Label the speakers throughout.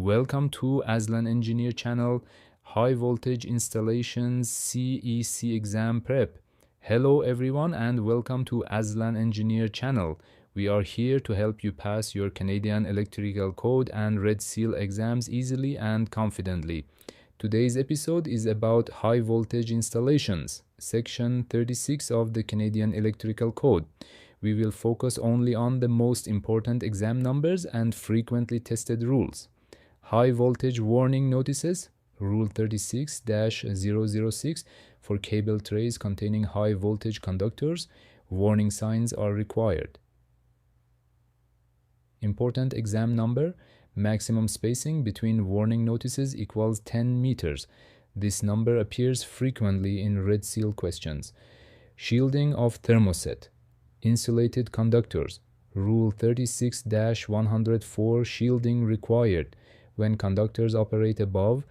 Speaker 1: Welcome to AslanEngineer channel, High Voltage Installations CEC Exam Prep. Hello everyone and welcome to AslanEngineer channel. We are here to help you pass your Canadian Electrical Code and Red Seal exams easily and confidently. Today's episode is about high voltage installations, section 36 of the Canadian Electrical Code. We will focus only on the most important exam numbers and frequently tested rules. High voltage warning notices, Rule 36-006 for cable trays containing high voltage conductors, warning signs are required. Important exam number, maximum spacing between warning notices equals 10 meters. This number appears frequently in Red Seal questions. Shielding of thermoset. Insulated conductors, Rule 36-104 shielding required. When conductors operate above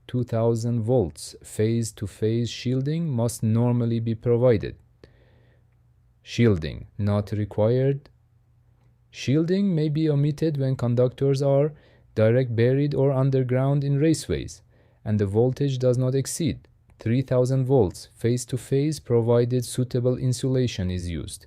Speaker 1: 2000 volts, phase-to-phase shielding must normally be provided. Shielding not required. Shielding may be omitted when conductors are direct buried or underground in raceways, and the voltage does not exceed 3000 volts phase-to-phase provided suitable insulation is used.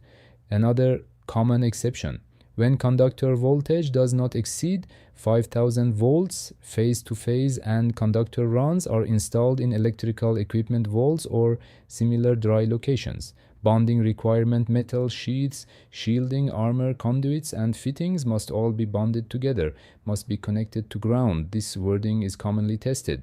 Speaker 1: Another common exception, when conductor voltage does not exceed 5000 volts phase-to-phase and conductor runs are installed in electrical equipment vaults or similar dry locations. Bonding requirement metal sheets, shielding, armor, conduits, and fittings must all be bonded together, must be connected to ground. This wording is commonly tested.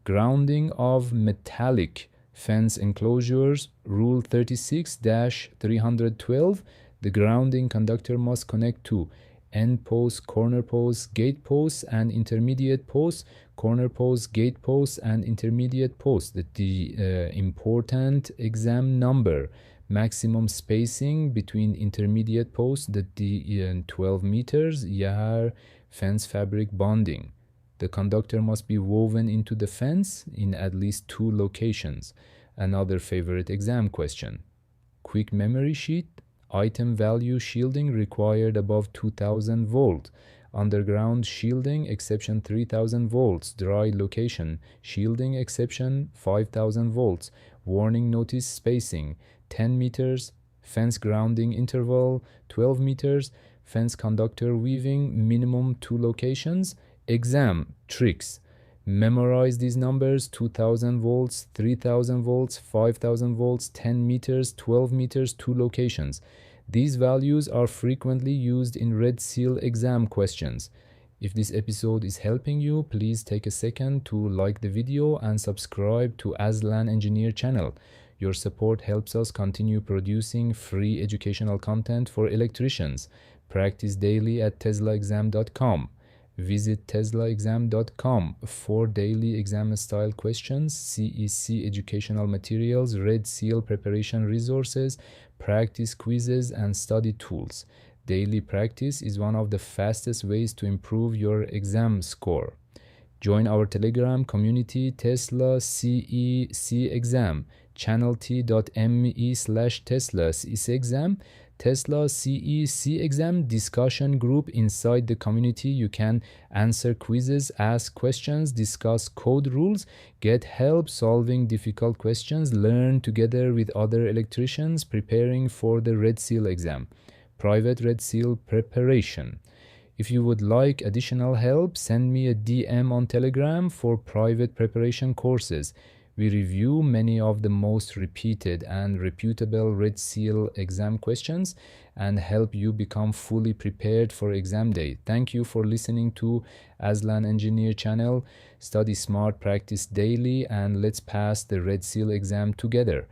Speaker 1: Grounding of metallic fence enclosures, Rule 36-312, the grounding conductor must connect to end posts, corner posts, gate posts, and intermediate posts, corner posts, gate posts, and intermediate posts. The important exam number, maximum spacing between intermediate posts, the 12 meters, fence fabric bonding. The conductor must be woven into the fence in at least 2 locations. Another favorite exam question. Quick memory sheet, item value shielding required above 2000 volt. Underground shielding exception 3000 volts. Dry location shielding exception 5000 volts. Warning notice spacing 10 meters. Fence grounding interval 12 meters. Fence conductor weaving minimum 2 locations. Exam tricks. Memorize these numbers: 2000 volts, 3000 volts, 5000 volts, 10 meters, 12 meters, 2 locations. These values are frequently used in Red Seal exam questions. If this episode is helping you, please take a second to like the video and subscribe to AslanEngineer channel. Your support helps us continue producing free educational content for electricians. Practice daily at teslaexam.com. Visit teslaexam.com for daily exam-style questions, CEC educational materials, Red Seal preparation resources, practice quizzes, and study tools. Daily practice is one of the fastest ways to improve your exam score. Join our Telegram community, Tesla CEC Exam, channel.t.me/Tesla CEC Exam, Tesla CEC Exam discussion group. Inside the community, you can answer quizzes, ask questions, discuss code rules, get help solving difficult questions, learn together with other electricians preparing for the Red Seal exam. Private Red Seal preparation. If you would like additional help, send me a DM on Telegram for private preparation courses. We review many of the most repeated and reputable Red Seal exam questions and help you become fully prepared for exam day. Thank you for listening to AslanEngineer channel. Study smart, practice daily, and let's pass the Red Seal exam together.